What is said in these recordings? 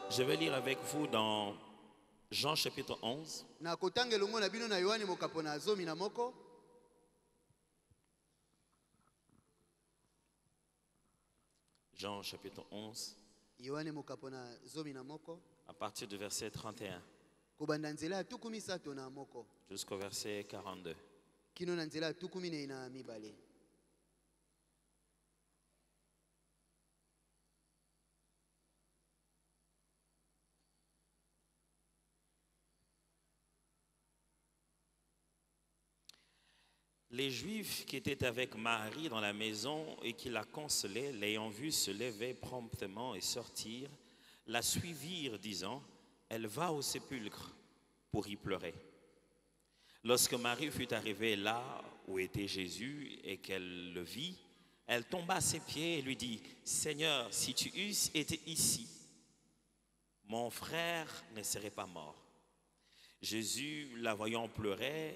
Je vais lire avec vous dans Jean chapitre 11. Jean chapitre 11. À partir du verset 31 jusqu'au verset 42. Les Juifs qui étaient avec Marie dans la maison et qui la consolaient, l'ayant vue se lever promptement et sortir, la suivirent, disant, « Elle va au sépulcre pour y pleurer. » Lorsque Marie fut arrivée là où était Jésus et qu'elle le vit, elle tomba à ses pieds et lui dit, « Seigneur, si tu eusses été ici, mon frère ne serait pas mort. » Jésus, la voyant pleurer,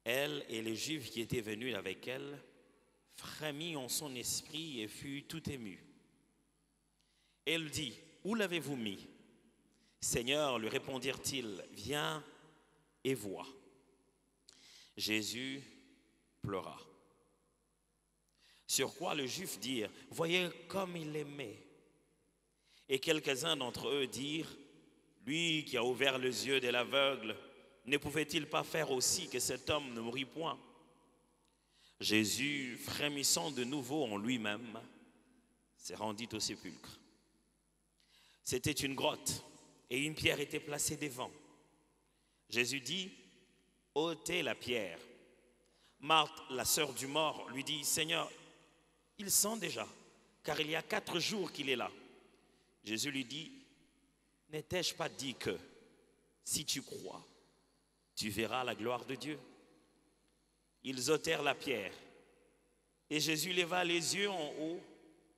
elle et les Juifs qui étaient venus avec elle, frémit en son esprit et fut tout ému. Elle dit, « Où l'avez-vous mis? » Seigneur, lui répondirent-ils, « Viens et vois. » Jésus pleura. Sur quoi les Juifs dirent, « Voyez comme il l'aimait. » Et quelques-uns d'entre eux dirent, « Lui qui a ouvert les yeux de l'aveugle, ne pouvait-il pas faire aussi que cet homme ne mourût point? » Jésus, frémissant de nouveau en lui-même, se rendit au sépulcre. C'était une grotte et une pierre était placée devant. Jésus dit, « ôtez la pierre. » Marthe, la sœur du mort, lui dit, « Seigneur, il sent déjà, car il y a 4 jours qu'il est là. » Jésus lui dit, « N'ai-je pas dit que, si tu crois, tu verras la gloire de Dieu? » Ils ôtèrent la pierre. Et Jésus leva les yeux en haut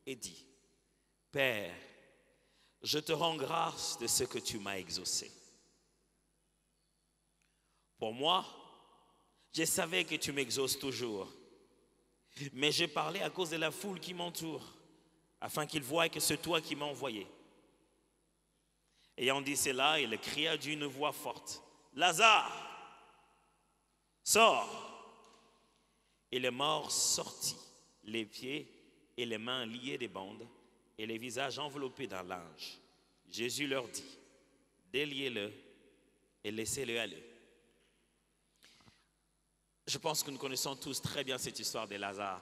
et dit, « Père, je te rends grâce de ce que tu m'as exaucé. Pour moi, je savais que tu m'exauces toujours. Mais j'ai parlé à cause de la foule qui m'entoure, afin qu'ils voient que c'est toi qui m'as envoyé. » Ayant dit cela, il cria d'une voix forte, « Lazare, sors !» Et le mort sortit, les pieds et les mains liés des bandes, et les visages enveloppés d'un linge. Jésus leur dit, « Déliez-le et laissez-le aller. » Je pense que nous connaissons tous très bien cette histoire de Lazare.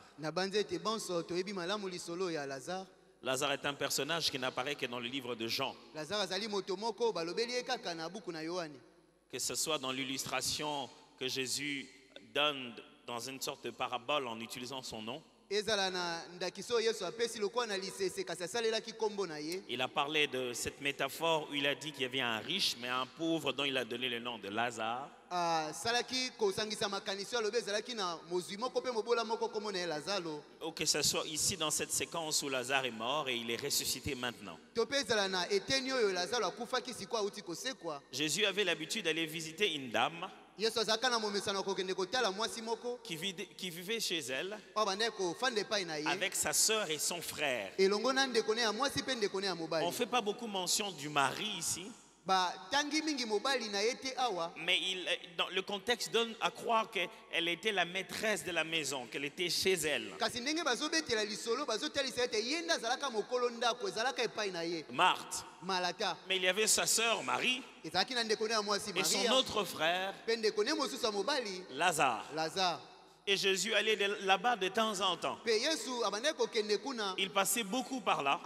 Lazare est un personnage qui n'apparaît que dans le livre de Jean. Que ce soit dans l'illustration que Jésus donne dans une sorte de parabole en utilisant son nom. Il a parlé de cette métaphore où il a dit qu'il y avait un riche mais un pauvre dont il a donné le nom de Lazare. Ou que ce soit ici dans cette séquence où Lazare est mort et il est ressuscité maintenant. Jésus avait l'habitude d'aller visiter une dame qui vivait chez elle avec sa sœur et son frère. On ne fait pas beaucoup mention du mari ici. Mais le contexte donne à croire qu'elle était la maîtresse de la maison, qu'elle était chez elle. Marthe. Mais il y avait sa sœur Marie et son autre frère Lazare. Et Jésus allait là-bas de temps en temps. Il passait beaucoup par là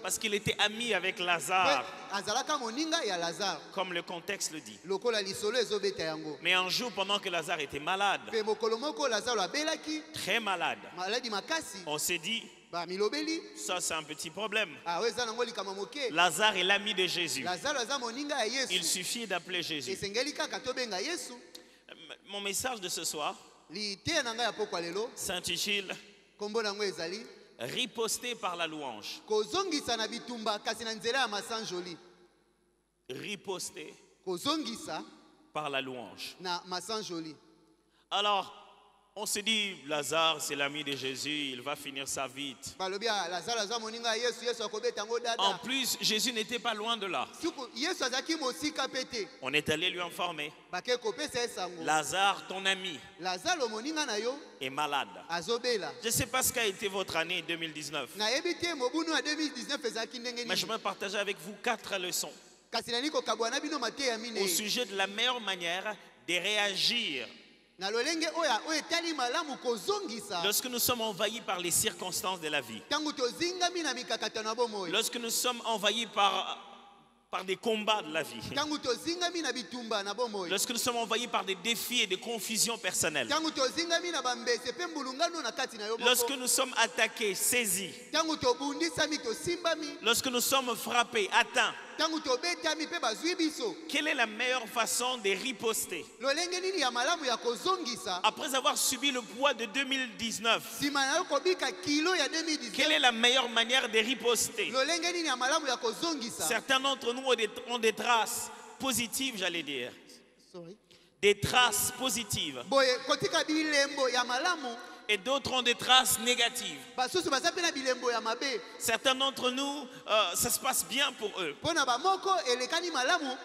parce qu'il était ami avec Lazare, comme le contexte le dit. Mais un jour, pendant que Lazare était malade, très malade, on s'est dit, ça c'est un petit problème. Lazare est l'ami de Jésus. Il suffit d'appeler Jésus. Mon message de ce soir s'intitule Riposter par la louange. Riposter par la louange. Alors, On se dit, Lazare, c'est l'ami de Jésus, il va finir ça vite. En plus, Jésus n'était pas loin de là. On est allé lui informer. Lazare, ton ami, est malade. Je ne sais pas ce qu'a été votre année 2019. Mais je vais partager avec vous 4 leçons au sujet de la meilleure manière de réagir lorsque nous sommes envahis par les circonstances de la vie. Lorsque nous sommes envahis par des combats de la vie. Lorsque nous sommes envahis par des défis et des confusions personnelles. Lorsque nous sommes attaqués, saisis. Lorsque nous sommes frappés, atteints. Quelle est la meilleure façon de riposter? Après avoir subi le poids de 2019, quelle est la meilleure manière de riposter? Certains d'entre nous ont des traces positives, j'allais dire. Des traces positives. Et d'autres ont des traces négatives. Certains d'entre nous, ça se passe bien pour eux.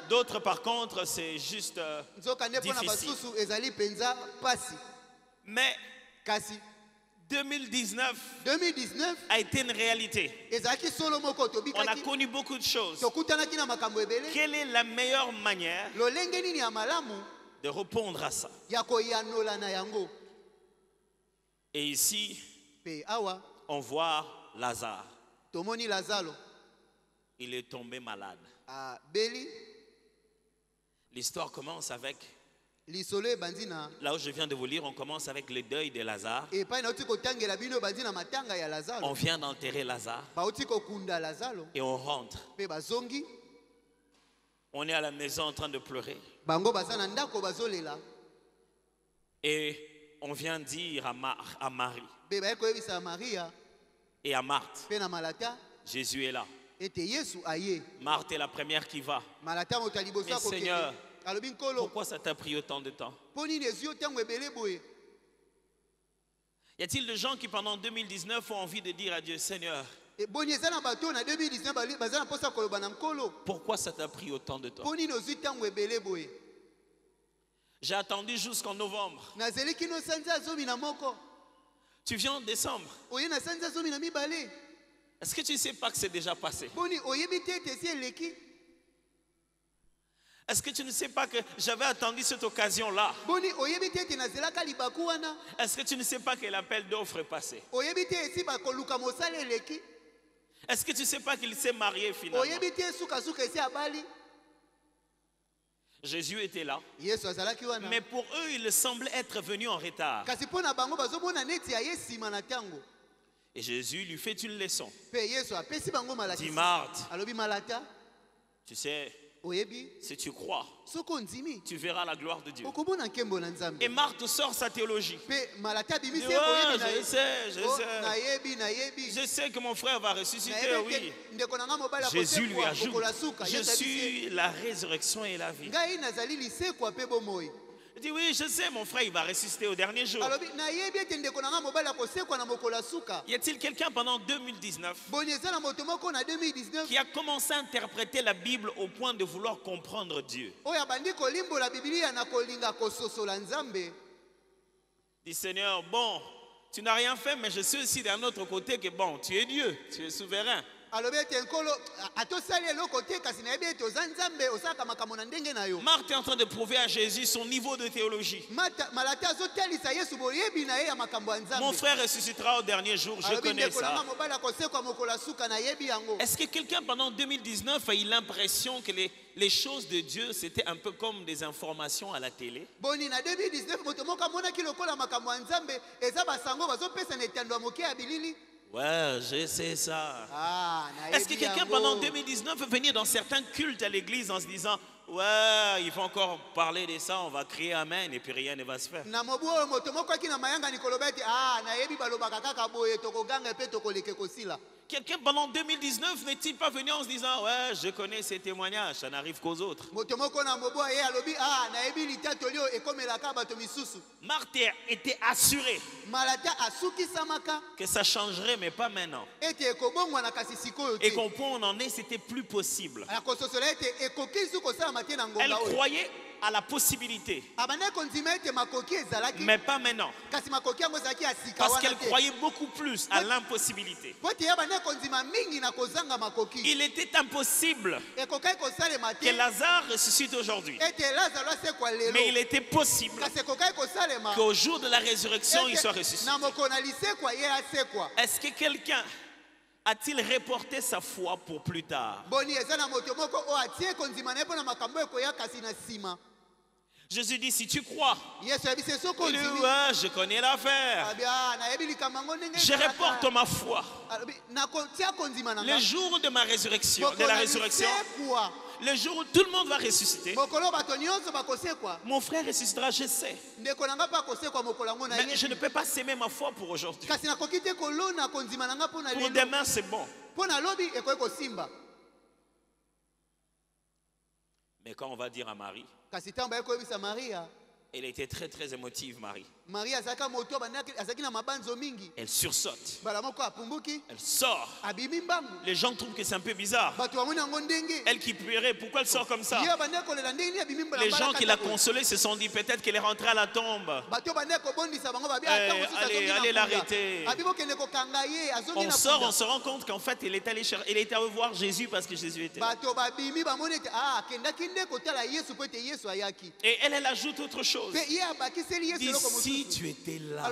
D'autres, par contre, c'est juste difficile. Mais 2019 a été une réalité. On a connu beaucoup de choses. Quelle est la meilleure manière de répondre à ça? Et ici, on voit Lazare. Il est tombé malade. L'histoire commence avec, là où je viens de vous lire, on commence avec le deuil de Lazare. On vient d'enterrer Lazare et on rentre. On est à la maison en train de pleurer. Et on vient dire à Marie et à Marthe, Jésus est là. Marthe est la première qui va. Mais Seigneur, pourquoi ça t'a pris autant de temps? Y a-t-il des gens qui pendant 2019 ont envie de dire à Dieu, Seigneur, pourquoi ça t'a pris autant de temps? J'ai attendu jusqu'en novembre. Tu viens en décembre. Est-ce que tu ne sais pas que c'est déjà passé? Est-ce que tu ne sais pas que j'avais attendu cette occasion-là? Est-ce que tu ne sais pas que l'appel d'offres est passé? Est-ce que tu ne sais pas qu'il s'est marié finalement? Jésus était là. Mais pour eux, il semblait être venu en retard. Et Jésus lui fait une leçon. Dit Marthe, tu sais, si tu crois, tu verras la gloire de Dieu. Et Marthe sort sa théologie. Je sais que mon frère va ressusciter, oui. Jésus lui ajoute, je suis la résurrection et la vie. Il dit, oui, je sais, mon frère, il va ressusciter au dernier jour. Y a-t-il quelqu'un pendant 2019 qui a commencé à interpréter la Bible au point de vouloir comprendre Dieu? Dit, Seigneur, bon, tu n'as rien fait, mais je sais aussi d'un autre côté que bon, tu es Dieu, tu es souverain. Marthe est en train de prouver à Jésus son niveau de théologie. Mon frère ressuscitera au dernier jour, je connais ça. Est-ce que quelqu'un pendant 2019 a eu l'impression que les choses de Dieu c'était un peu comme des informations à la télé? Ouais, je sais ça. Est-ce que quelqu'un pendant 2019 veut venir dans certains cultes à l'église en se disant, ouais, il faut encore parler de ça, on va crier amen et puis rien ne va se faire? Quelqu'un pendant 2019 n'est-il pas venu en se disant ouais, je connais ces témoignages, ça n'arrive qu'aux autres. Marthe était assurée que ça changerait, mais pas maintenant. Et qu'on peut en est, c'était plus possible. Elle croyait à la possibilité, mais pas maintenant. Parce qu'elle croyait beaucoup plus à l'impossibilité. Il était impossible que Lazare ressuscite aujourd'hui. Mais il était possible qu'au jour de la résurrection, il soit ressuscité. Est-ce que quelqu'un a-t-il reporté sa foi pour plus tard? Jésus dit, si tu crois, il dit, ouais, je connais l'affaire. Je reporte ma foi. Le jour de ma résurrection, de la résurrection, le jour où tout le monde va ressusciter, mon frère ressuscitera, je sais. Mais je ne peux pas s'aimer ma foi pour aujourd'hui. Pour demain, c'est bon. Mais quand on va dire à Marie, elle était très très émotive, Marie. Elle sursaute. Elle sort. Les gens trouvent que c'est un peu bizarre. Elle qui pleurait, pourquoi elle sort comme ça? Les gens qui la consolaient se sont dit peut-être qu'elle est rentrée à la tombe. Allez l'arrêter. On sort, on se rend compte qu'en fait elle est allée voir Jésus parce que Jésus était là. Et elle ajoute autre chose. Dis, si tu étais là.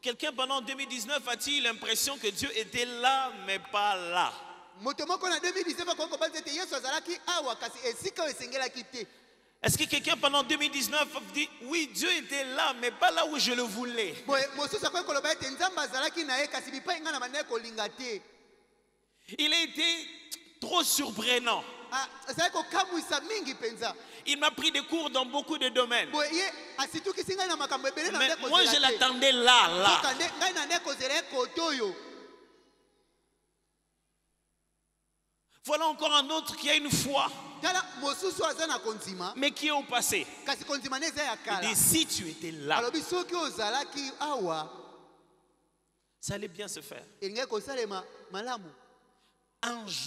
Quelqu'un pendant 2019 a-t-il l'impression que Dieu était là mais pas là? Est-ce que quelqu'un pendant 2019 dit oui, Dieu était là mais pas là où je le voulais? Il a été trop surprenant. Il m'a pris des cours dans beaucoup de domaines. Mais moi je l'attendais là. Voilà encore un autre qui a une foi, mais qui est au passé. Il dit si tu étais là, ça allait bien se faire.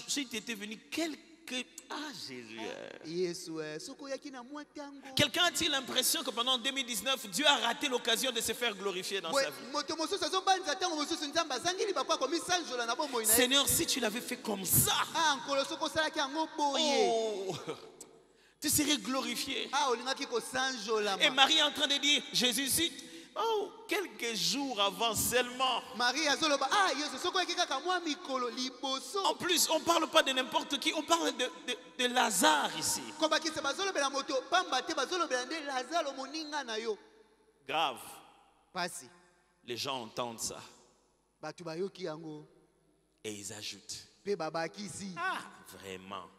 Si tu étais venu Jésus. Quelqu'un a-t-il l'impression que pendant 2019, Dieu a raté l'occasion de se faire glorifier dans sa vie? Seigneur, si tu l'avais fait comme ça, tu serais glorifié. Et Marie est en train de dire, Jésus, si... quelques jours avant seulement. En plus, on ne parle pas de n'importe qui, on parle de Lazare ici. Grave. Les gens entendent ça. Et ils ajoutent. Vraiment.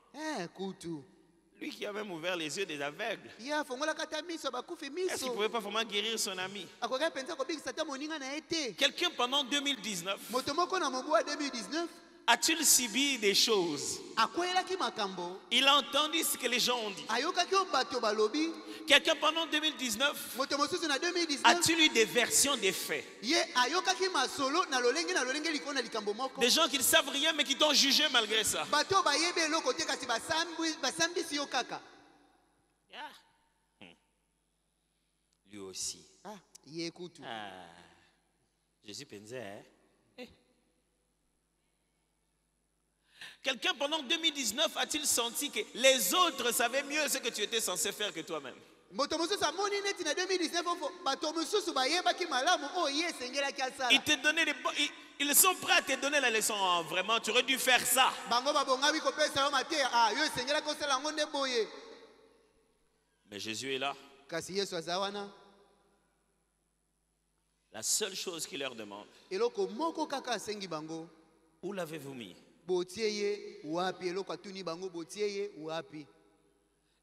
Lui qui a même ouvert les yeux des aveugles. Est-ce qu'il ne pouvait pas vraiment guérir son ami? Quelqu'un pendant 2019 a-t-il subi des choses? Il a entendu ce que les gens ont dit. Quelqu'un pendant 2019 a-t-il eu des versions des faits? Des gens qui ne savent rien mais qui t'ont jugé malgré ça. Lui aussi. Jésus pensait, Quelqu'un pendant 2019 a-t-il senti que les autres savaient mieux ce que tu étais censé faire que toi-même? Ils sont prêts à te donner la leçon. Oh, vraiment, tu aurais dû faire ça. Mais Jésus est là. La seule chose qu'il leur demande, où l'avez-vous mis?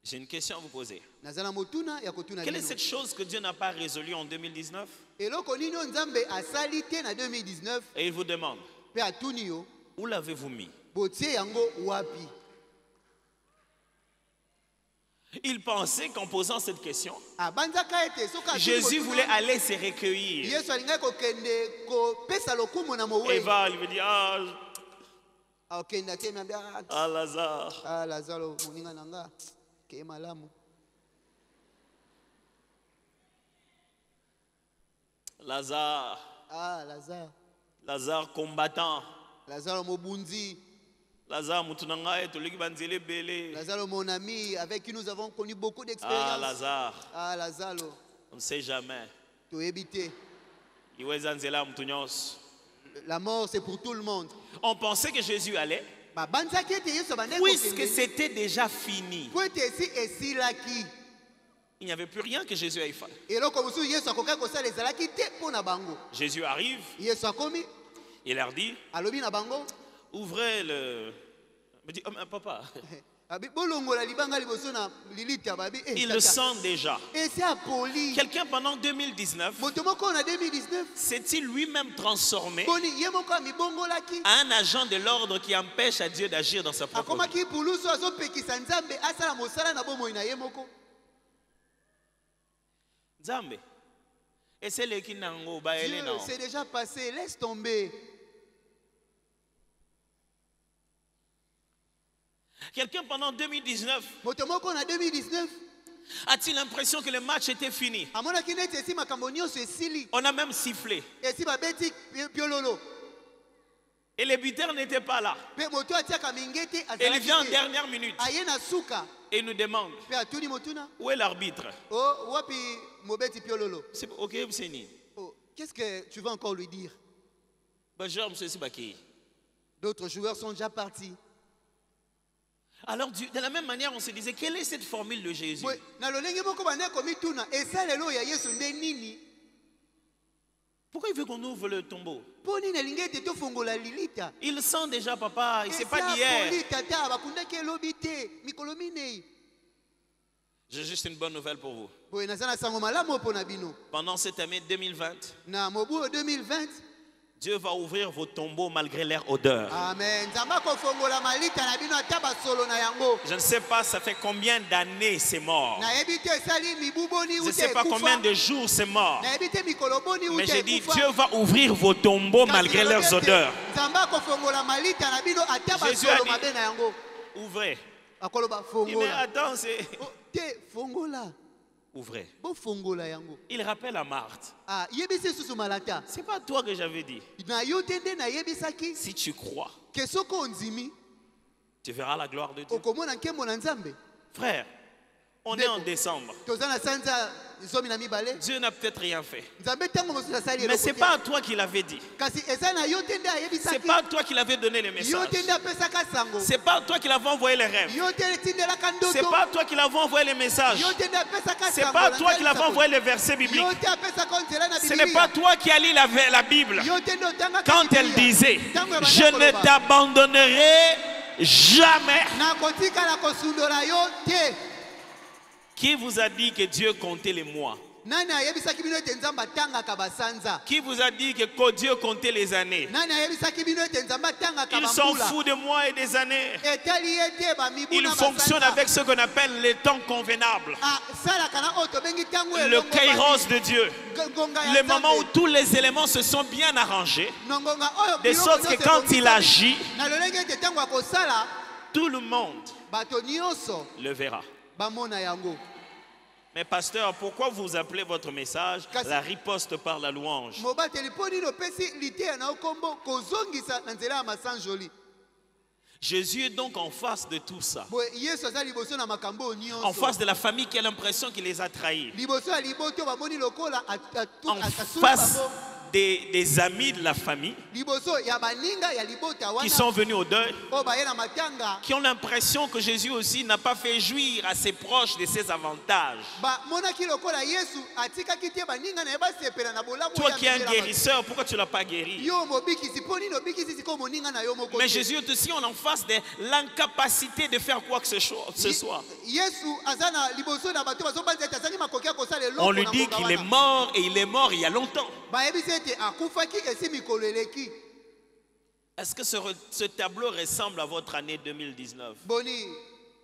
J'ai une question à vous poser. nazala motuna ya kotuna Quelle est bino. cette chose que Dieu n'a pas résolue en 2019? Eloko nini oyo nzambe asali te na 2019 Et il vous demande, mpe atuni yo où l'avez-vous mis? botie yango wapi? Il pensait qu'en posant cette question, abanzaka ete soki atuni Jésus motuna, voulait aller se recueillir. yesu alingaki kokende kopesa lokumu na Et mowei. va, il veut dire, akokende atemi abi ah Lazare, lazaro moninga na nga keye malamu. Lazare, Lazare, Lazare combattant, lazaro mobunzi, Lazare mutunangaye toleki banzele belé. lazaro mon ami avec qui nous avons connu beaucoup Ah d'expérience. Lazare, Lazaro on ne sait jamais. toyebi te, Iweza nzela mutu nyonso. la mort c'est pour tout le monde. On pensait que Jésus allait, Babanzaki ete yesu abandaki puisque kokende c'était déjà fini. po ete esi esilaki. Il n'y avait plus rien que Jésus aille faire. Eloko mosusu yesu akokaki kosala ezalaki te mpo na bango. Jésus arrive, Yesu akomi il leur dit, alobi na bango ouvrez le... Il me dit, oh, mais papa, abi bolongola libanga liboso na lilita babi il le sent déjà. esi apoli. Quelqu'un pendant 2019 Moto moko na 2019 s'est-il lui-même transformé boni ye moko amibongolaki à un agent de l'ordre qui empêche à Dieu d'agir dans sa propre vie? akomaki pulusu azopekisa nzambe asala mosala na bomoi na ye moko. Nzambe, eseleki nango baele Dieu, na. c'est déjà passé, laisse tomber. Quelqu'un pendant 2019 Moto moko na 2019 a-t-il l'impression que le match était fini? amonaki neti esi makambo nyonso esili, On a même sifflé. esi babeti piololo Et le buteur n'était pas là. mpe moto atiaka mingete Et il vient en azalaki te. dernière minute Aye na suka et il nous demande, mpe atuni motuna où est l'arbitre? wapi mobeti piololo. C'est ok, c'est ni. Qu'est-ce que tu vas encore lui dire? Bonjour, monsieur Sibaki. D'autres joueurs sont déjà partis. Alors, de la même manière, on se disait, quelle est cette formule de Jésus? Na lolenge moko bande komituna esalelo ya yesu nde nini? Pourquoi il veut qu'on ouvre le tombeau? Mpo nini alingi ete tofongola lilita? Il sent déjà, papa, il ne sait pas Esi d'hier. apoli tata bakundaki elobi te mikolo minei. J'ai juste une bonne nouvelle pour vous. Boye naza na sango malamu mpo na bino. Pendant cette année 2020, Na mobu 2020 Dieu va ouvrir vos tombeaux malgré leur odeur. amen nzambe akofongola malita na bino ata basolo na yango. Je ne sais pas, ça fait combien d'années c'est mort. Nayebi te esali mibu boni Je ne ute sais pas combien ekufa. de jours c'est mort. Nayebi te mikolo boni Mais ute j'ai dit, ekufa. Dieu va ouvrir vos tombeaux malgré leurs odeurs. nzambe akofongola malita na bino ata Jésus a basolo dit- mabe na yango. Ouvrez. Akoloba Il dit, mais fongola. attends, c'est... Te fongola. Ouvrez. Bo fongola yango. Il rappelle à Marthe. Yebisi susu malata. C'est pas toi que j'avais dit. Na yo te nde na yebisaki Si tu crois, ke soko ondimi tu verras la gloire de Dieu. okomona nkembo na nzambe. Frère, on est en décembre. Toza na sanza zomi na mibale. Dieu n'a peut-être rien fait. Nzambe tango mosusu asali Mais eloko ce n'est te. pas à toi qu'il avait dit. Kasi eza na yo te nde Ce n'est ayebisaki. pas à toi qu'il avait donné les Yo messages. te nde apesaka sango. Ce n'est pas à toi qu'il avait envoyé les rêves. Yo te tindelaka Ce n'est ndoto. pas à toi qu'il avait envoyé les messages. Yo te nde apesaka Ce sango. n'est pas à na toi nzela qu'il avait lisapo. envoyé les versets bibliques. Yo te apesaka nzela na Ce Biblia. n'est pas toi qui as lu la Bible. Yo te nde otangaka Quand elle Biblia. disait, Tango ebanda je ne koloba. t'abandonnerai jamais. Nakotikala kosundola yo te. Qui vous a dit que Dieu comptait les mois? Nani ayebisaki bino ete nzambe atangaka basanza? Qui vous a dit que Dieu comptait les années? Nani ayebisaki bino ete nzambe atangaka Ils s'en bambula? foutent de mois et des années. Etali ete bamibu Ils na fonctionnent basanza. avec ce qu'on appelle les temps convenables. Salaka na oyo tobengi tango Le elongo kairos de Dieu. ngonga ya Le moment où Nzambe. tous les éléments se sont bien arrangés. Na ngonga oyo De biloko sorte que nyonso quand il ekokisami. agit, na lolenge ete tango akosala tout le monde bato nyonso le verra. bamona yango. Mais pasteur, pourquoi vous appelez votre message Kasi- la riposte par la louange? mobateli mpo nini opesi liteya na yo kombo kozongisa na nzela ya masanjoli? Jésus est donc en face de tout ça. Boye yesu aza liboso na makambo oyo nyonso. En face de la famille qui a l'impression qu'il les a trahis. liboso ya liboto bamoni lokola En asuli face bango. des amis de la famille liboso ya baninga ya libota qui wana sont venus au deuil, oyo baye na matanga qui ont l'impression que Jésus aussi n'a pas fait jouir à ses proches de ses avantages. bamonaki lokola yesu atikaki te baninga na ye basepela na bolamu Toi ya qui es un mibela guérisseur, pourquoi tu ne l'as pas guéri? yo mobikisi mpo nini obikisi sikoyo moninga na yo moko Mais te? Jésus est aussi en face de l'incapacité de faire quoi que ce soit. yesu aza na liboso na bato bazobanza ete azangi makoki ya kosala On eloko lui na dit ngonga qu'il est wana. mort et il est mort il y a longtemps. bayebisi ete akufaki esi mikolo eleki. Est-ce que ce tableau ressemble à votre année 2019? boni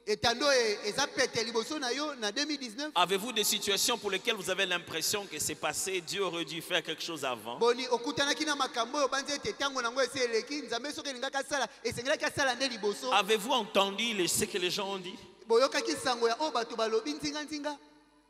etando eza pete liboso na yo na 2019. Avez-vous des situations pour lesquelles vous avez l'impression que c'est passé, Dieu aurait dû faire quelque chose avant? boni okutanaki na makambo oyo banzi ete ntango nango esi eleki nzambe soki elingaki asala esengelaki asala nde liboso. Avez-vous entendu ce que les gens ont dit? boyokaki sango ya oyo bato balobi nzinga.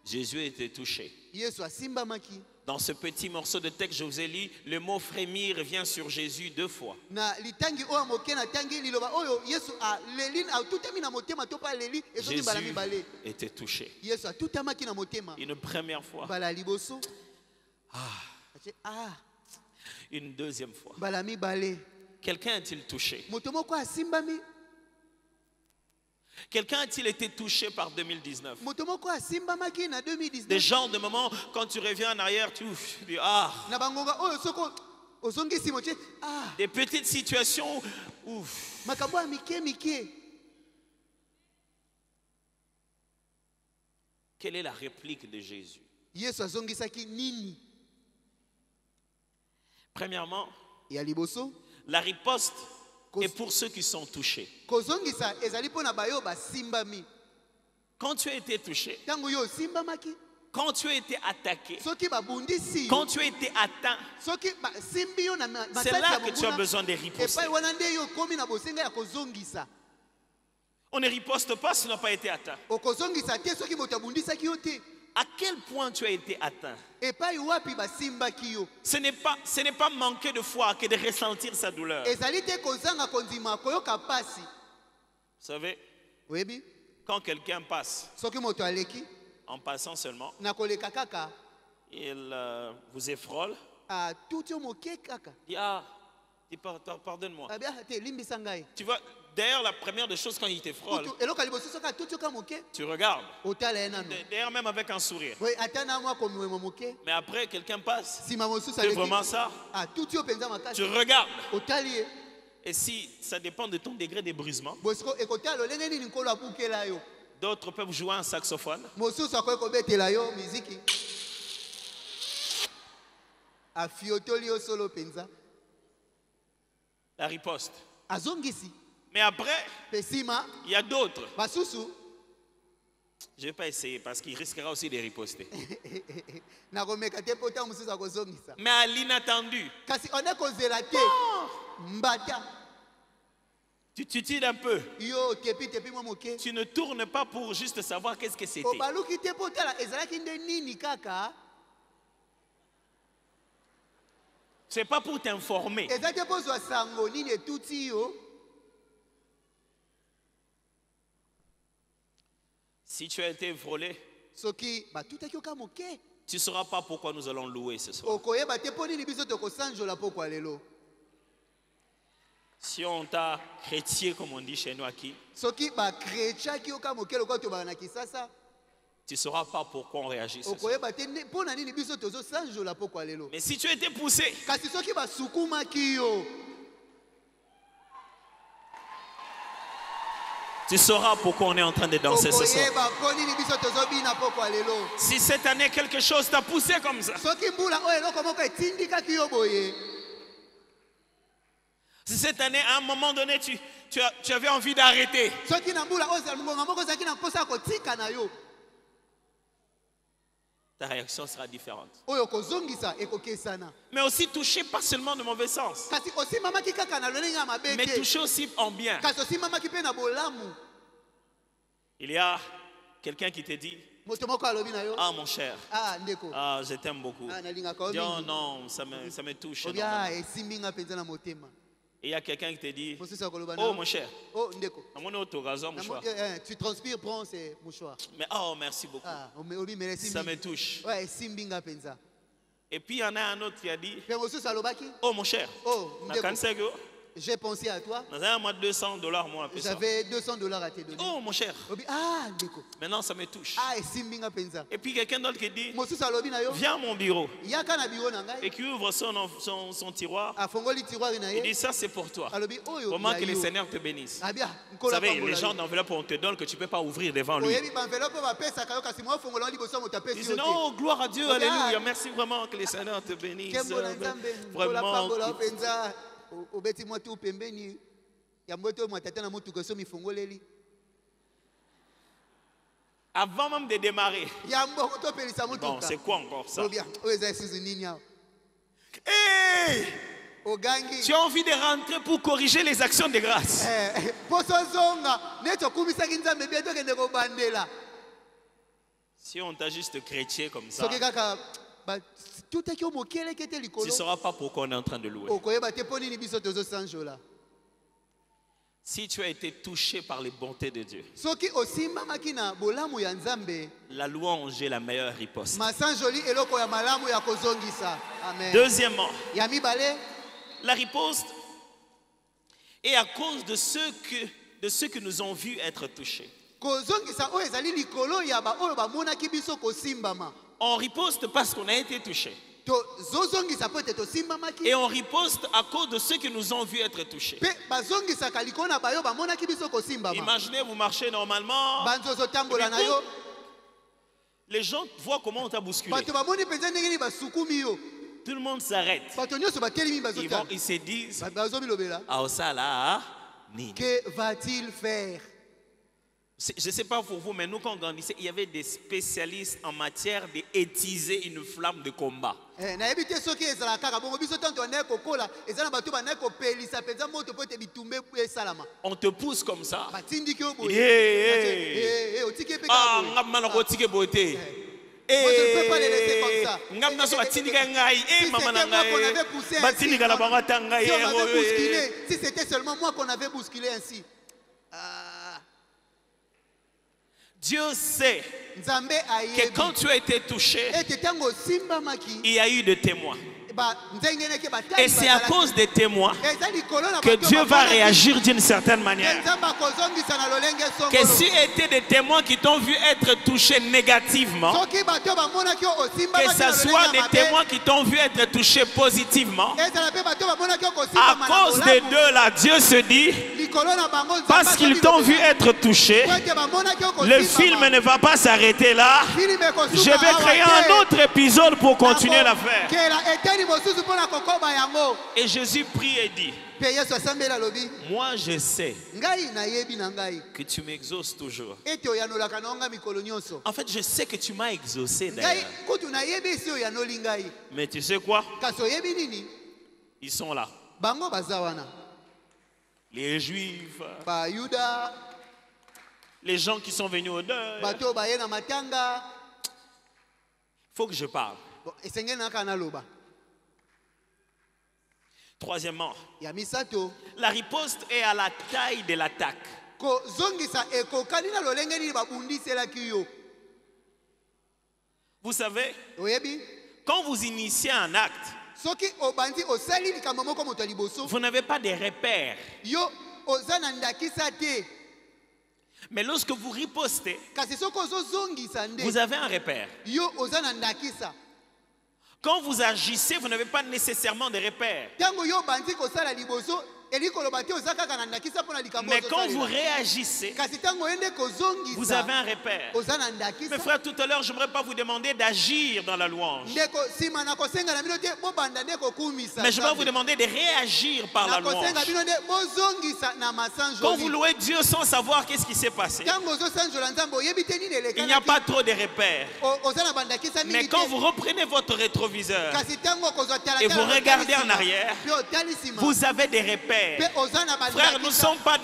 Jésus était touché. yesu asimbamaki. Dans ce petit morceau de texte, je vous ai lu, le mot frémir revient sur Jésus 2 fois. na litangi oyo moke na tangi liloba oyo yesu aleli atutami na motema to pa aleli ezongi mbala Jésus mibale. était touché. yesu atutamaki na motema Une première fois, mbala ya liboso Atie, une deuxième fois. mbala mibale Quelqu'un a-t-il touché? moto moko asimbami. Quelqu'un a-t-il été touché par 2019? moto moko asimbamaki na Des 2019 gens de moment, quand tu reviens en arrière, tu dis na bangonga oyo soko ozongisi motie des petites situations, ouf. makambo ya mike. Quelle est la réplique de Jésus? yesu azongisaki nini? Premièrement, ya liboso la riposte est pour ceux qui sont touchés. kozongisa ezali mpo na bayo basimbami. Quand tu as été touché, ntango yo osimbamaki quand tu as été attaqué, soki babundisi yo quand tu as été atteint, soki basimbi yo na c'est masasi là ya que tu as monguna besoin de riposter. epai wana nde yo okomi na bosenga ya kozongisa. On ne riposte pas si tu n'as pas été atteint. okozongisa te soki moto abundisaki yo te. À quel point tu as été atteint? epai wapi basimbaki yo. Ce n'est pas manquer de foi que de ressentir sa douleur. Vous ezali te kozanga kondima koyoka pasi. savez, oyebi quand quelqu'un passe, soki moto aleki en passant seulement, na koleka kaka il vous effrole, atuti yo moke kaka dit pardonne-moi. abia te limbisa ngai. Tu vois, d'ailleurs, la première des choses quand il t'effrole, eloko ya liboso soki atuti yo ka moke tu regardes. otala ye nano. D'ailleurs, même avec un sourire. oye ata na mwa komiwemo moke Mais après, quelqu'un passe. nsima mosusu C'est aleki vraiment ça. atuti yo mpenza Tu makasi regardes. otali ye. Et si ça dépend de ton degré d'ébrisement, bosiko ekotala lolenge nini nkolo abukela yo. d'autres peuvent jouer un saxophone. mosusu akoki kobetela yo miziki afiotoli yo solo mpenza La riposte. azongisi. Mais après, mpe nsima il y a d'autres. basusu Je ne vais pas essayer parce qu'il risquera aussi de riposter. nakomeka te mpo ntango mosusu akozongisa. Mais à l'inattendu, kasi one kozela te mbata tu titilles un peu. yo tepi mwa moke Tu ne tournes pas pour juste savoir qu'est-ce que c'était. obaluki te mpo tala ezalaki nde nini kaka. Ce n'est pas pour t'informer. eza te mpo zwa sango nini etuti yo. Si tu as été volé, soki batutaki yo ka moke tu ne sauras pas pourquoi nous allons louer ce soir. okoyeba te mpo nini biso tokosanjola pokwa lelo. Si on t'a chrétien, comme on dit chez nous aquí, soki bakretchaki yo ka moke lokola tobaka na kisasa tu ne sauras pas pourquoi on réagit ce soir. okoyeba te mpo na nini biso tozosanjola pokwa lelo. Mais si tu as été poussé, kasi soki basukumaki yo tu sauras pourquoi on est en train de danser ce soir. okoyeba mpo nini biso tozobina pokwa lelo. Si cette année quelque chose t'a poussé comme ça, soki mbula oyo eloko moko etindikaki yo boye. si cette année à un moment donné tu avais envie d'arrêter, soki na mbula oyo ngonga moko ezalaki na mposa ya kotika na yo ta réaction sera différente. oyo kozongisa ekokesana. Mais aussi touché pas seulement de mauvais sens, kasi osimbamaki kaka na lolenge ya mabe mais te touché aussi en bien. kasi osimbamaki mpe na bolamu. Il y a quelqu'un qui te dit, moto moko alobi na yo ah mon cher, ndeko je t'aime beaucoup. nalingaka yo Dis, oh mingi. non, ça me touche. obi énormément. esimbi nga mpenza na motema. Et il y a quelqu'un qui te dit, mosusu akoloba na oh yo, mon cher, oh ndeko on est au raison, mouchoir. tu transpires prends ces mouchoirs. Mais oh merci beaucoup. obi merci Ça me mingi. touche. Ouais, esimbi nga mpenza. Et puis il y en a un autre qui a dit, mpe mosusu alobaki oh mon cher, oh ndeko, j'ai j'ai pensé à toi, moi $200 moi. j'avais $200 à te donner. Oh mon cher, Obi, ah ndeko, maintenant ça me touche. ah esimbi nga mpenza. Et puis quelqu'un d'autre qui dit, Mosusu alobi na yo viens à mon bureau. yaka na biro na Et ngai qui ouvre son tiroir. afongoli tiroir na Il dit, ye ça c'est pour toi. alobi oyo Comment ya que le yo. Seigneur te bénisse. Ah bien, Vous nkola savez, pambola les gens yo. d'enveloppe on te donne que tu ne peux pas ouvrir devant lui. oyebi banvelope oyo bapesaka yo kasi mwa fongola liboso ya moto Il apesi dit, yo te. non, gloire à Dieu, Oh, bien. alléluia. Merci vraiment que le Seigneur te bénisse. Kembo na nzambe nkola Vraiment. pambola yo mpenza obeti mwa tu pembeni ya mbote oyo mwatata na motuka so mifongoleli Avant même de démarrer. ya mbongo topelisa Bon, motuka. c'est quoi encore ça? Oyo bien oyo eza esusu nini awa Hey! ogangi Tu as envie de rentrer pour corriger les actions de grâce. poso zonga neti okumisaki nzambe bie tokende kobandela Si on t'a juste chrétien comme ça, soki kaka tutaki yo mokeleke te tu ne likolo sauras pas pourquoi on est en train de louer. okoyeba te mpo nini biso tozosanjola. Si tu as été touché par les bontés de Dieu, soki osimbamaki na bolamu ya nzambe la louange est la meilleure riposte. masanjoli eloko ya malamu ya kozongisa. Amen. Deuxièmement, ya mibale la riposte est à cause de ceux que nous ont vus être touchés. kozongisa oyo ezali likolo ya baoyo bamonaki biso kosimbama. On riposte parce qu'on a été touché. tozozongisa mpo ete tosimbamaki Et on riposte à cause de ceux que nous ont vus être touchés. mpe bazongisaka likolo na bayo bamonaki biso kosimbama. Imaginez, vous marchez normalement, banzo ozotambola na yo les gens voient comment on t'a bousculé. bato bamoni mpenza ndenge nini basukumi yo Tout le monde s'arrête. bato nyonso batelemi Ils se disent, bazomilobela ah, ça là, nini. que va-t-il faire. Je ne sais pas pour vous, mais nous, quand on grandissait, il y avait des spécialistes en matière d'étiser une flamme de combat. nayebi te soki ezala kaka bongo biso tanto bandaki kokola eza na bato bandaki kopelisa mpenza moto mpo ete bitumba esalama On te pousse comme ça. batindiki yo Hey, otiki mpe ah, ngam na kotike beauté. Moi, je ne peux pas les laisser comme ça. Ngam na so batindika ngai, Si maman na c'était moi qu'on ngai. avait poussé ainsi, Batindika la barata ngai. si on avait bousculé, si c'était seulement moi qu'on avait bousculé ainsi. Dieu sait Nzambe que ayebi quand tu as été touché, ete tango osimbamaki il y a eu des témoins. nzenge neke batali Et c'est à bazalaki. cause des témoins Eza likolo na que bato Dieu va bamonaki, réagir d'une certaine ke manière. Nzambe akozongisa na lolenge Que songolo. si étaient des témoins qui t'ont vu être touché négativement, Soki bato bamonaki yo que osimbamaki ce na soit lolenge des ya mabe, témoins qui t'ont vu être touché positivement, ezala mpe bato bamonaki yo à kosimbama na cause des bolamu. deux là, Dieu se dit, Likolo na bango Nzambe parce qu'ils t'ont vu être touché, po ete bamonaki yo le kosimbama. film ne va pas s'arrêter là. Filime ekosuka Je vais awa créer te. un autre épisode pour continuer Nako l'affaire. kela eteni mosusu mpona kokoba yango. Et Jésus prie et dit, Mpe Yesu asambeli alobi moi je sais ngai nayebi na ngai que tu m'exauces toujours. ete oyanolaka na nga mikolo nyonso. En fait, je sais que tu m'as exaucé Ngai d'ailleurs. kutu nayebi esi oyanoli ngai. Mais tu sais quoi? Kasi oyebi nini? Ils sont là. Bango baza wana. Les Juifs, Bayuda, les gens qui sont venus au deuil. bato oyo baye na matanga. Il faut que je parle. Bon, esengeli naka naloba. Troisièmement, Ya misato la riposte est à la taille de l'attaque. kozongisa ekokani na lolenge nini babundiselaki yo. Vous savez, Oyebi? quand vous initiez un acte, Soki obandi osali likambo moko moto ya liboso, vous n'avez pas de repères. yo oza na ndakisa te. Mais lorsque vous ripostez, Kasi soki ozozongisa vous nde avez un repère. yo oza na ndakisa. Quand vous agissez, vous n'avez pas nécessairement de repères. Tango yo bandi kosala liboso eli koloba te oza kaka na ndakisa mpona likambo Mais quand vous ozosalela. réagissez, Kasi tango oyende vous kozongisa avez un repère. oza na Mes ndakisa. frères, tout à l'heure, je n'aimerais pas vous demander d'agir dans la louange. Ndeko nsima na kosenga na bino te bobanda nde kokumisa. Mais je vais vous demander de réagir par la na kosenga louange. bino nde bozongisa na Quand vous masanjoli. louez Dieu sans savoir qu'est-ce qui s'est passé, Tango ozosanjola nzambe oyebi te nini il n'y a elekanaki. pas trop de repères. Oza na bandakisa Mais mingi quand te. vous reprenez votre rétroviseur Kasi tango kozwa tala et tala vous na regardez otali en nsima, arrière, puis otali nsima, vous avez des repères. faire. Pe oza na ba Frère, nous ne sommes pas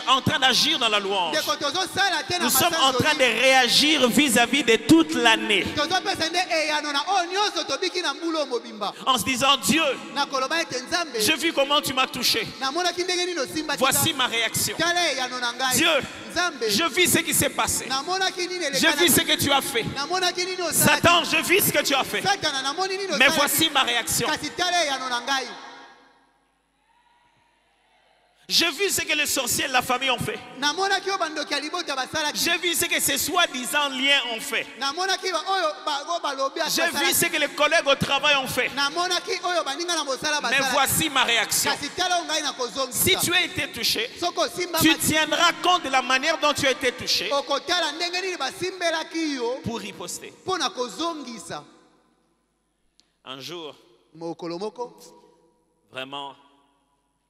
en train d'agir dans la louange. ndeko tozosala te na Nous sommes en train de masanzoli. réagir vis-à-vis de toute l'année. Tozopesa nde eyano na oyo nyonso tobiki na mbula mobimba En se disant, Dieu, na koloba ete nzambe j'ai vu comment tu m'as touché. namonaki ndenge nini osimba Voici ma réaction. tala eyano na ngai Dieu, nzambe je vis ce qui s'est passé. namonaki nini Je elekana vis ce que tu as fait. namonaki nini osalaki Satan, je vis ce que tu as fait. satana namoni nini Mais osalaki voici ma réaction. kasi tala eyano na ngai J'ai vu ce que les sorciers de la famille ont fait. namonaki oyo bandoki ya libota basalaki J'ai vu ce que ces soi-disant liens ont fait. namonaki oyo bango balobi J'ai vu ce que les collègues au travail ont fait. namonaki oyo baninga na mosala Mais basala voici ma réaction. kasi tala oyo ngai Si nakozongisa tu as été touché, soki osimba tu tiendras compte de la manière dont tu as été touché okotala ndenge nini basimbelaki yo pour riposter. mpo na kozongisa Un jour, mokolo moko vraiment,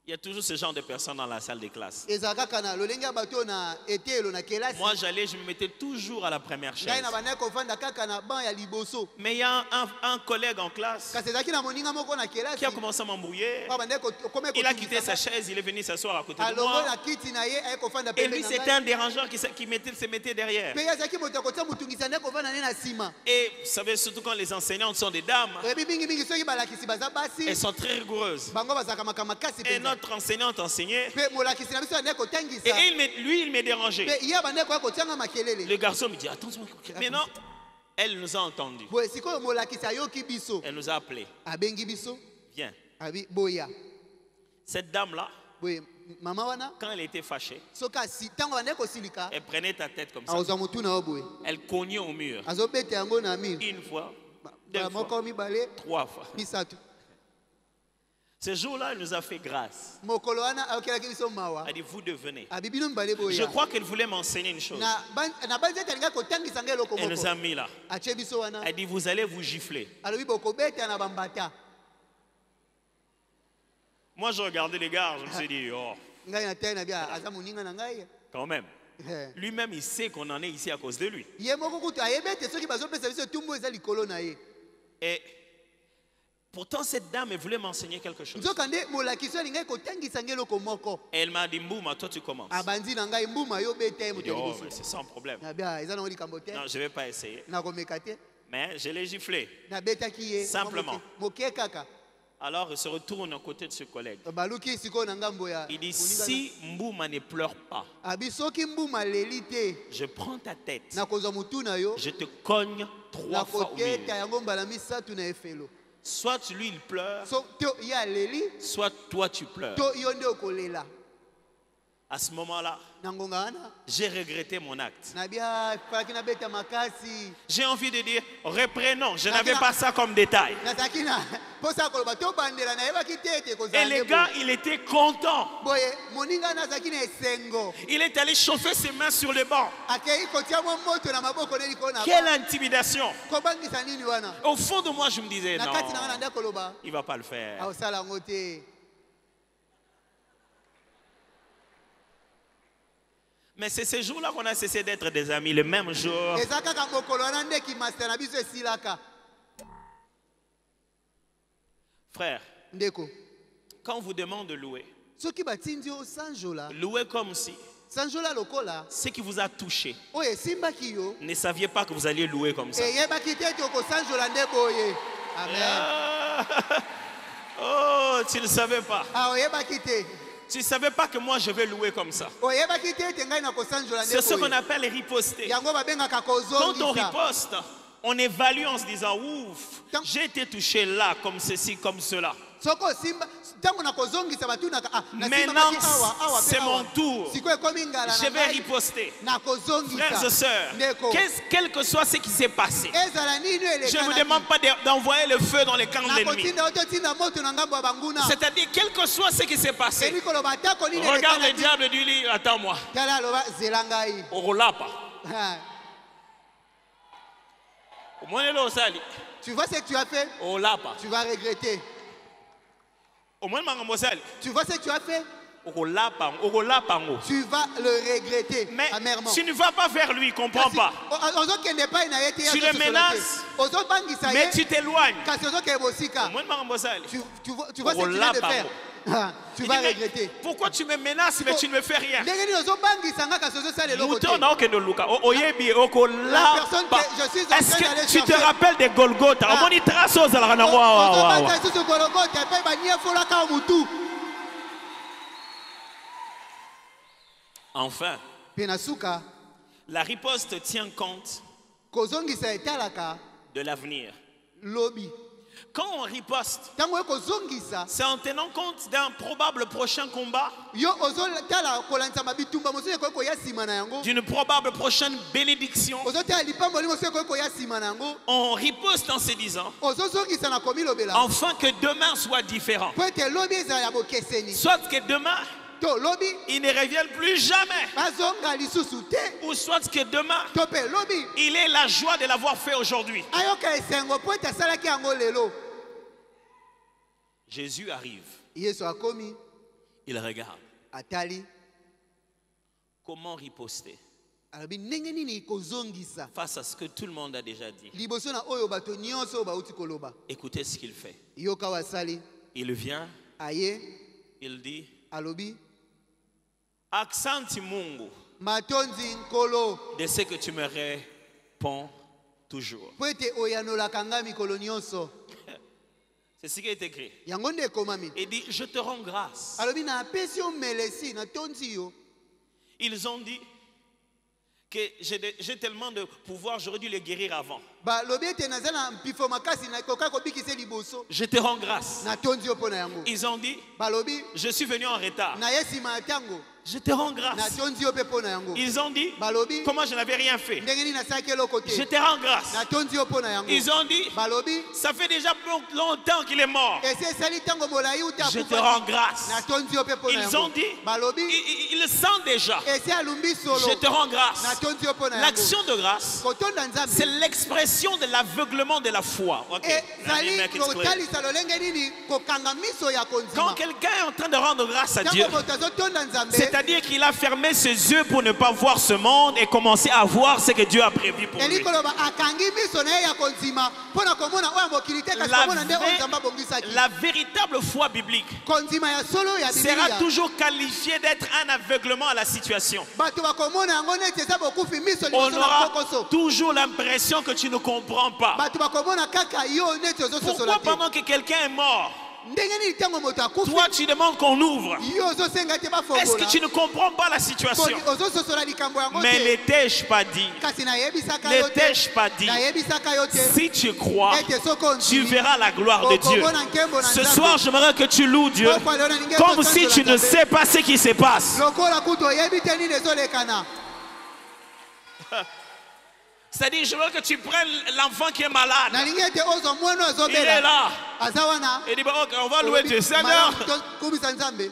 il y a toujours ce genre de personnes dans la salle de classe. ezala kaka na lolenge ya bato oyo na etelo na kelasi Moi, j'allais, je me mettais toujours à la première ngai chaise. na bandaki kofanda kaka na ban ya liboso Mais il y a un collègue en classe kasi ezalaki na moninga moko na kelasi qui a commencé à m'embrouiller. oyo bandaki okome Il a quitté sa chaise, il est venu s'asseoir à côté de alongo moi. na kiti na ye aye kofanda Et pembe lui, na c'était ngai un dérangeant qui se mettait derrière. mpe ye azalaki moto akotia motungisa nde kofanda ne na nsima Et vous savez, surtout quand les enseignantes sont des dames, oyebi mingimingi soki balakisi baza basi elles sont très rigoureuses. bango bazalaka makambo makasi Et mpenza notre enseignante enseignait. mpe molakisi na biso ande kotangisa Et lui, il me dérangeait. mpe ye bande koya kotianga makelele Le garçon me dit, attention. Mais non, elle nous a entendus. boye sikoyo molakisi ayoki biso Elle nous a appelés. abengi biso Viens. abi boya Cette dame-là, boye mama wana quand elle était fâchée, soki ntango bande kosilika elle prenait ta tête comme ça. akozwa motu na yo boye Elle cognait au mur. azobeta yango na mire Une fois, deux moko fois, mibale 3 fois. misato Ce jour-là, elle nous a fait grâce. mokolo wana ayokelaki biso mawa Elle dit, vous devenez. abi bino mibale Je boya crois qu'elle voulait m'enseigner une chose. na banzi ete alingai kotangisa ngai eloko Elle nous a moko mis là. atie biso wana Elle dit, vous allez vous gifler. alobi bokobeta na bambata Moi, je regardais les gars, je me suis dit, oh, ngai na tai na bia aza moninga na ngai quand même. Lui-même, il sait qu'on en est ici à cause de lui. ye moko kutu ayebi ete soki bazopesa biso etumbu eza likolo na ye Et pourtant, cette dame, elle voulait m'enseigner quelque chose. nzoka nde molakisi oyo alingai kotangisa ngai eloko moko Et elle m'a dit, Mbouma, toi tu commences. abanzi na ngai mbuma yo beta ye Je moto dis, ya oh, liboso mais c'est sans problème. na bia eza nango likambo te Non, je ne vais pas essayer. nakomeka te Mais je l'ai giflé. nabetaki ye Simplement. moke kaka Alors, il se retourne à côté de ce collègue. baluki sikoyo na ngambo ya Il dit, moninga si Mbouma ne pleure pas, abi soki mbuma leli te je prends ta tête, nakozwa motu na yo je te cogne 3 fois au mur. nakoketa yango mbala misatu na efelo Soit lui, il pleure, so to ye aleli soit toi, tu pleures. to yo nde okolela À ce moment-là, na ngonga wana j'ai regretté mon acte. na bia falaki nabeta makasi J'ai envie de dire, reprenons. Je n'avais pas ça comme détail. nazalaki na mposa ya koloba tobandela nayebaki te ete Et kozala le nde gars, boye. il était content. boye moninga wana azalaki na esengo Il est allé chauffer ses mains sur le banc. akei kotia mwa moto na maboko ne likolo na Quelle intimidation. kobangisa nini wana Au fond de moi, je me disais, na non, kati na nga na nde koloba il ne va pas le faire. aosala yango te Mais c'est ce jour-là qu'on a cessé d'être des amis. Le même jour, eza kaka mokolo wana nde kimasta na biso esilaka frère, ndeko quand on vous demande de louer, soki batindi yo sanjola louez comme si sanjola lokola ce qui vous a touché, oyo esimbaki yo ne saviez pas que vous alliez louer comme ça. eyebaki te ete okosanjola nde boye amen Ah. Oh, tu ne savais pas. oyebaki te Tu ne savais pas que moi je vais louer comme ça. oyebaki te ete ngai nakosanjola C'est ce nde qu'on boye appelle riposter. yango babengaka Quand on kozongisa riposte, on évalue en se disant, ouf, Tant- j'ai été touché là, comme ceci, comme cela. soki osimba ntango nakozongisa batunaka Maintenant, c'est mon tour. sikoyo ekomi ngala Je na vais ngai riposter. Frères et nakozongisa sœurs, ndeko quel que soit ce qui s'est passé, ezala nini je ne vous elekanaki demande pas d'envoyer le feu dans les camps de l'ennemi. nakotinda yo totinda moto na ngambo ya banguna C'est-à-dire, quel que soit ce qui s'est passé, eli koloba atako nini regarde le elekanaki diable et dis-lui, attends-moi. tala aloba zela ngai Orolapa. Ah. Au moins, là, osali. Tu vois ce que tu as fait Orolapa. tu vas regretter Au moins, mangambosali. tu vois ce que tu as fait Orolapa. Orolapa. tu vas le regretter Mais amèrement tu ne vas pas vers lui, comprends pas. ozokende epai na ye te Tu le menaces, ozobangisa mais ye tu t'éloignes. kasi ozokende Au bosika moins, mangambosali. tu vois ce que tu viens de faire Tu Il vas dit, mais regretter. pourquoi tu me menaces mais tu ne me fais rien? Ndenge nini ozobangisa nga kasi ozosala eloko te. La personne que je suis en Est-ce train d'aller que tu te chercher. rappelles des Golgotha? Omoni trace ozalaka nango awa, awa, awa. Ozobangisa lisusu Golgotha epai banyefolaka mutu. Enfin, Mpe na suka la riposte tient compte kozongisa etalaka de l'avenir. lobi. Quand on riposte, Ntango ekozongisa c'est en tenant compte d'un probable prochain combat, yo ozotala kolandisa mabitumba mosusu ekoki koya nsima na yango. d'une probable prochaine bénédiction. Ozotala lipamboli mosusu ekoki koya nsima na yango. On riposte en se disant, Ozozongisa na komilobela enfin que demain soit différent. po ete lobi ezala ya bokeseni. Soit que demain, To lobi il ne revienne plus jamais. bazonga lisusu te. Ou soit que demain, To mpe lobi il ait la joie de l'avoir fait aujourd'hui. ayoka esengo po ete asalaki yango lelo. Jésus arrive, Yesu akomi il regarde. atali Comment riposter alobi ndenge nini kozongisa face à ce que tout le monde a déjà dit? liboso na oyo bato nyonso oyo bauti koloba. Écoutez ce qu'il fait. Yoka wasali Il vient, aye il dit, alobi Aksanti Mungu matonzi nkolo de ce que tu me réponds toujours. po ete oyanolaka nga mikolo nyonso. C'est ce qui est écrit. Yango nde ekomami. Il dit, je te rends grâce. Alobi napesi yo melesi natonzi yo. Ils ont dit que j'ai tellement de pouvoir, j'aurais dû les guérir avant. Balobi ete naza na mpifo makasi nakoka kobikisa liboso. Je te rends grâce. Natonzi yo mpo na yango. Ils ont dit, Balobi je suis venu en retard. naye nsima ya ntango Je te rends grâce. natonzi yo mpe mpo na yango. Ils ont dit, Balobi comment je n'avais rien fait. ndenge nini nasalaki eloko Je te. te rends grâce. Natonzi yo mpo na yango. Ils ont dit, Balobi ça fait déjà longtemps qu'il est mort. esi esali ntango molai uta Je te rends grâce. natonzi yo mpe mpo na Ils ont yango. dit, Balobi il le sent déjà. esi alumbi solo Je te rends grâce. natonzi yo mpo na yango. L'action de grâce, Kotonda c'est nzambe l'expression de l'aveuglement de la foi. Ok. Let me ezali make it clear. kotalisa lolenge nini kokanga miso ya Quand konzima. quelqu'un est en train de rendre grâce à Dieu, Ntango moto azotonda nzambe c'est-à-dire qu'il a fermé ses yeux pour ne pas voir ce monde et commencer à voir ce que Dieu a prévu pour lui. eli koloba akangi miso na ye ya konzima mpo na komona oyo mokili te kasi La, komona nde oyo nzambe abongisaki. la véritable foi biblique Konzima ya solo ya sera bibilia toujours qualifiée d'être un aveuglement à la situation. bato bakomona yango neti eza bokufi miso On liboso na aura kokoso. toujours l'impression que tu ne comprends pas. Bato bakomona kaka yo neti ozososola Pourquoi te. pendant que quelqu'un est mort, ndenge nini ntango moto akufi toi tu demandes qu'on ouvre? yo ozosenga te Est-ce que bafongola tu ne comprends pas la situation? ozososola likambo yango Mais te. ne t'ai-je pas dit? Kasi nayebisaka Ne yo te t'ai-je pas dit? nayebisaka yo te Si tu crois, ete soki ondimi, tu verras la gloire de Dieu. okomona nkembo na Ce Nzambe. soir, j'aimerais que tu loues Dieu Pokwa leo nalingi comme kosanzola si tu ne Nzambe. sais pas ce qui se passe. lokola kutu oyebi te nini ezolekana. C'est-à-dire, je veux que tu prennes l'enfant qui est malade. nalingi ete ozwa mwana oyo Il est azobela là. aza wana Il dit, bon, ok, on va louer Dieu. Seigneur. kumisa nzambe.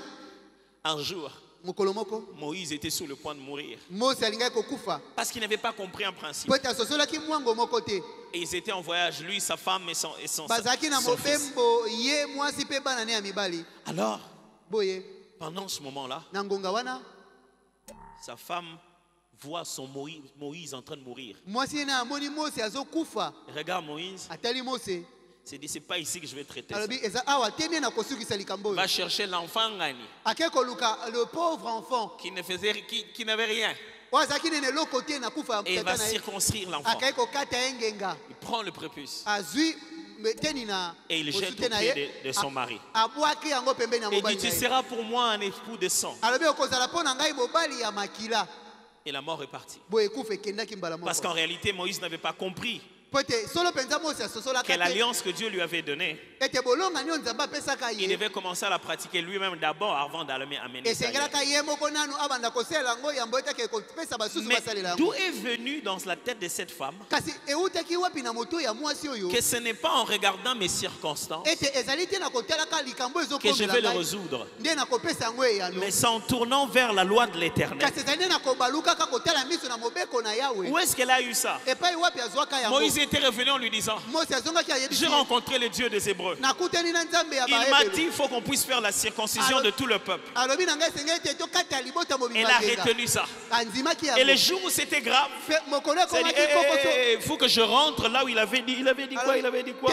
Un jour, mokolo moko Moïse était sur le point de mourir mose alingaki kokufa parce qu'il n'avait pas compris un principe. po ete asosolaki mwango moko te. Et ils étaient en voyage, lui, sa femme et son bazalaki na son fils. mobembo ye mwasi mpe bana ne ya mibali. Alors, Boye pendant ce moment-là, na ngonga wana sa femme voit son Moïse en train de mourir. mwasi ye na amoni mose azokufa. Regarde Moïse, atali mose il s'est dit, c'est pas ici que je vais traiter ça. alobi eza awa te nde na kosukisa likambo oyo. Va chercher l'enfant Ngani ake koluka le pauvre enfant qui n'avait rien. oyo azalaki nene eloko te na kufa Et il ya va tata na ye. circoncire l'enfant. akei kokata ye ngenga Il prend le prépuce azwi teni na et il jette bosute au na pied ye de son mari. abwaki yango pembeni ya Et il mobali dit, tu na ye. seras pour moi un époux de sang. alobi okozala mpo na ngai mobali ya makila. Et la mort est partie. boye ekufa ekendaki mbala Parce moko qu'en réalité, Moïse n'avait pas compris po ete solo mpenza mose que asosolaka te l'alliance que Dieu lui avait donnée, ete bolonga nio nzambe apesaka il ye devait commencer à la pratiquer lui-même d'abord avant d'amener ça ailleurs. esengelaka ye moko nanu abanda kosalela yango yambo etaki ekopesa basusu Mais basalela d'où yango. est venu dans la tête de cette femme kasi eutaki wapi na moto ya mwasi oyo que ce n'est pas en regardant mes circonstances ete ezali te na kotalaka likambo que je vais le ezokomela ngai résoudre, nde na kopesa yango eyano mais c'est en tournant vers la loi de l'éternel. kasi ezali nde na kobalukaka kotala miso na mobeko na yawe Où est-ce qu'elle a eu ça? epai wapi azwaka yango. Moïse était revenu en lui disant, Moïse azongaki ayebisi j'ai rencontré le Dieu des Hébreux. nakutani na nzambe ya Il m'a baebelo dit, il faut qu'on puisse faire la circoncision de tout le peuple. alobi na ngai esengeli te tokata libota Elle mobimba a ngenga retenu ça. andimaki Et le yango jour où c'était grave, mokolo c'est dit, ekomaki il faut que je rentre là où il avait dit. Il avait dit quoi? Il avait dit quoi?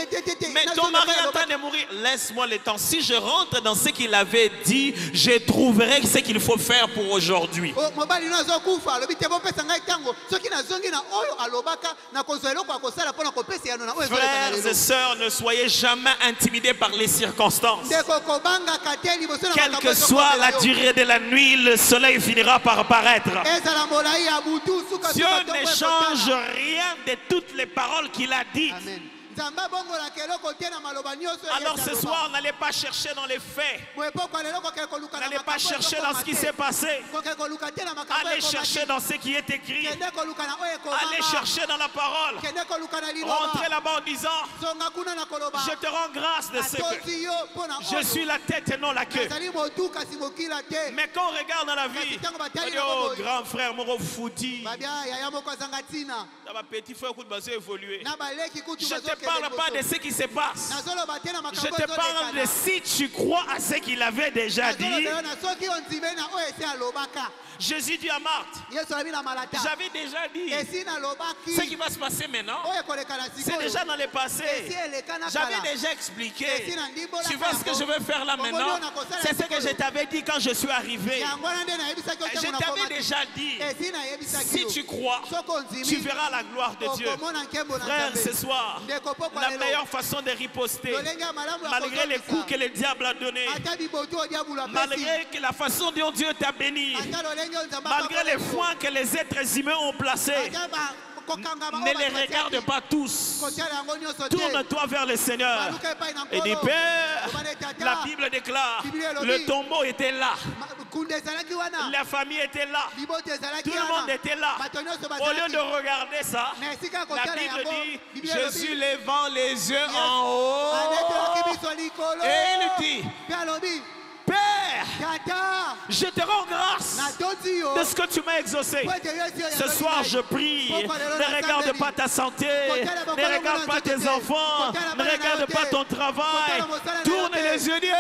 Mais ton mari est en train de mourir. Laisse-moi le temps. Si je rentre dans ce qu'il avait dit, je trouverai ce qu'il faut faire pour aujourd'hui. mobali no azokufa alobi te bopesa ngai ntango soki nazongi na oyo alobaka nakozwa eloko akosala mpona kopesa yano na oyo ezoleka na Frères et lelo sœurs, ne soyez jamais intimidés par les circonstances. ndeko kobangaka te liboso na Quelle makambo que soit la ezokomela yo. durée de la nuit, le soleil finira par apparaître. ezala molai ya butu suka Dieu suka ne ntongo change ekotala. rien de toutes les paroles qu'il a dites. Amen. nzambe abongolaka eloko te na maloba nyonso Alors ce soir, n'allez pas chercher dans les faits. N'allez pas chercher dans ce qui s'est passé. Allez chercher dans ce qui est écrit. Allez chercher dans la parole. Rentrez là-bas en disant, je te rends grâce de ce que je suis la tête et non la queue. Mais quand on regarde dans la vie, on dit, oh grand frère, mon fouti, ma petit frère, écoute, vas-y évoluer. Je ne te parle pas de ce qui se passe. Je te parle de si tu crois à ce qu'il avait déjà dit. Jésus dit à Marthe, j'avais déjà dit ce qui va se passer maintenant. C'est déjà dans le passé. J'avais déjà expliqué. Tu vois ce que je veux faire là maintenant? C'est ce que je t'avais dit quand je suis arrivé. Je t'avais déjà dit, si tu crois, tu verras la gloire de Dieu. Frère, ce soir, la meilleure façon de riposter, malgré les coups que le diable a donnés, malgré la façon dont Dieu t'a béni, malgré les foins que les êtres humains ont placés, ne les regarde pas tous. Tourne-toi vers le Seigneur et dis, Père, la Bible déclare, le tombeau était là, la famille était là, tout le monde était là. Au lieu de regarder ça, la Bible dit, Jésus levant les yeux en haut, et il dit, Père, je te rends grâce de ce que tu m'as exaucé. Ce soir, je prie. Ne regarde pas ta santé. Ne regarde pas tes enfants. Ne regarde pas ton travail. Tourne les yeux. Dis,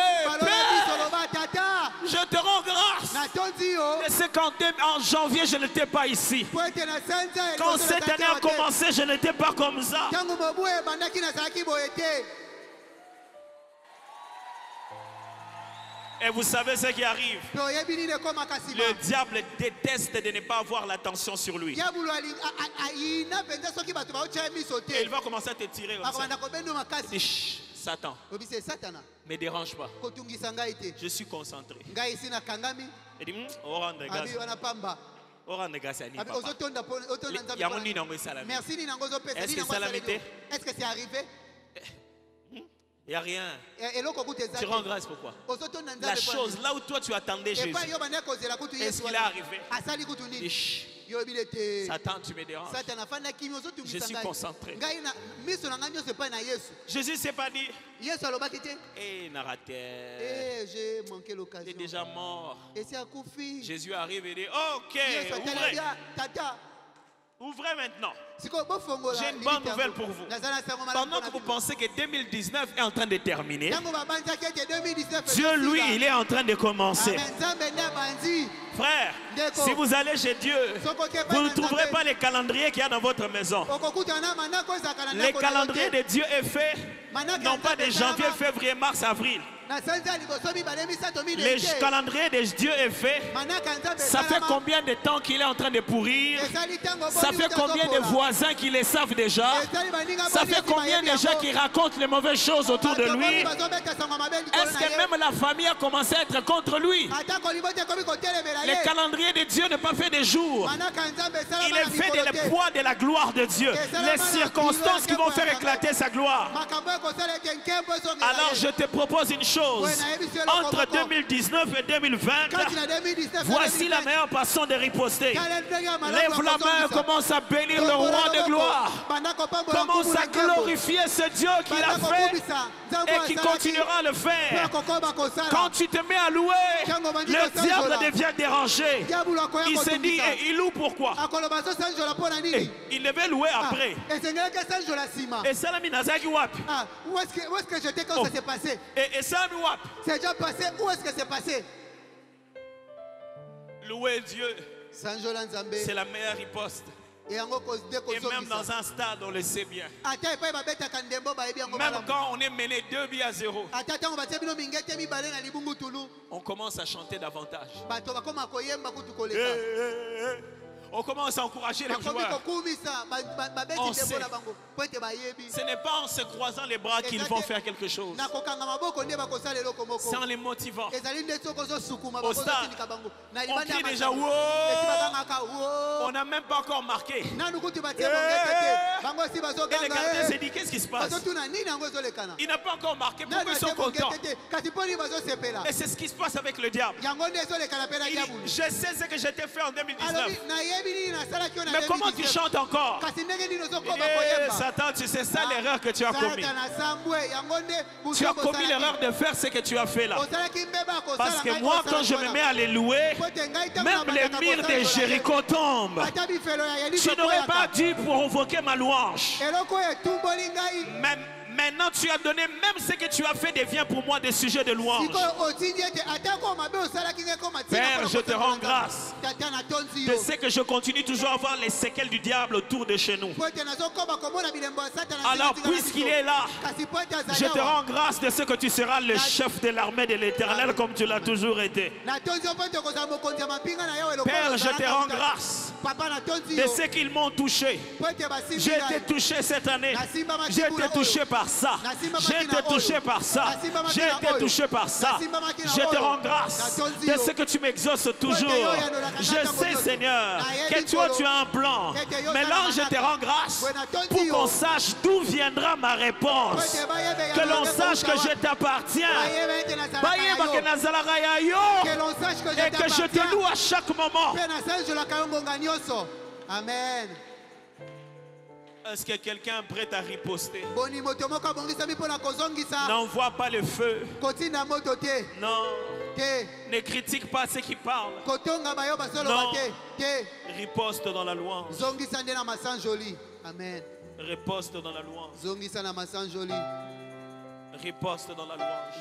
Père, je te rends grâce de ce qu'en janvier, je n'étais pas ici. Quand cette année a commencé, je n'étais pas comme ça. Et vous savez ce qui arrive? Le diable déteste de ne pas avoir l'attention sur lui. Et il va commencer à te tirer comme ça. Il dit, chut, Satan, ne me dérange pas. Je suis concentré. Il dit, on rend grâce. On rend grâce à Nipa. Est-ce que salamité? Est-ce que c'est arrivé? Il n'y a rien. Tu rends grâce pourquoi? La chose, là où toi tu attendais Jésus, est-ce qu'il est arrivé? Satan, tu me déranges. Je suis concentré. Jésus ne s'est pas dit, eh, j'ai manqué l'occasion. il est déjà mort. Jésus arrive et dit, ok, ouvrez. Ouvrez maintenant. J'ai une bonne nouvelle pour vous. Pendant que vous pensez que 2019 est en train de terminer, Dieu, lui, il est en train de commencer. Frère, si vous allez chez Dieu, vous ne trouverez pas les calendriers qu'il y a dans votre maison. Les calendriers de Dieu est fait, non pas de janvier, février, mars, avril. Les calendriers de Dieu est fait. Ça fait combien de temps qu'il est en train de pourrir? Ça fait combien de voisins qui le savent déjà? Ça fait combien de gens qui racontent les mauvaises choses autour de lui? Est-ce que même la famille a commencé à être contre lui? Le calendrier de Dieu n'est pas fait de jours. Il est fait de le poids de la gloire de Dieu. Les circonstances qui vont faire éclater sa gloire. Alors je te propose une chose. chose entre 2019 et 2020, voici la meilleure façon de riposter. Lève la main, commence à bénir le roi de gloire. Commence à glorifier ce Dieu qui l'a fait et qui continuera à le faire. Quand tu te mets à louer, le diable devient dérangé. Il se dit, et il loue pourquoi? Et il devait louer après. Et ça, la minazaki wapi? Où est-ce que j'étais quand ça s'est passé? Et ça, wapi? C'est déjà passé. Où est-ce que c'est passé? Louer Dieu, c'est la meilleure riposte. Et même dans un stade, on le sait bien. Même quand on est mené 2-0, on commence à chanter davantage. On commence à encourager les joueurs. On sait. Ce n'est pas en se croisant les bras qu'ils vont faire quelque chose. C'est en les motivant. Au stade, on crie déjà wow. On n'a même pas encore marqué. Et les gardiens se disent qu'est-ce qui se passe? Il n'a pas encore marqué. Pourquoi ils sont contents? Et c'est ce qui se passe avec le diable. Il dit, je sais ce que j'ai fait en 2019. Mais comment tu chantes encore? Satan, tu sais ça l'erreur que tu as commis. Tu as commis l'erreur de faire ce que tu as fait là. Parce que moi, quand je me mets à les louer, même les murs de Jéricho tombent. Tu n'aurais pas dû provoquer ma louange. Maintenant, tu as donné, même ce que tu as fait devient pour moi des sujets de louange. Père, je te rends grâce. Je sais que je continue toujours à voir les séquelles du diable autour de chez nous. Alors, puisqu'il est là, je te rends grâce de ce que tu seras le chef de l'armée de l'Éternel comme tu l'as toujours été. Père, je te rends grâce de ce qu'ils m'ont touché. J'ai été touché cette année. J'ai été touché par ça. J'ai été touché par ça. J'ai été touché par ça. Je te rends grâce de ce que tu m'exauces toujours. Je sais, Seigneur, que toi tu as un plan. Mais là, je te rends grâce pour qu'on sache d'où viendra ma réponse. Que l'on sache que je t'appartiens. Et que je te loue à chaque moment. Amen. Est-ce que quelqu'un est prêt à riposter? N'envoie pas le feu. Non. Ne critique pas ceux qui parlent. Non. Riposte dans la louange. Amen. Riposte dans la louange. Riposte dans la louange.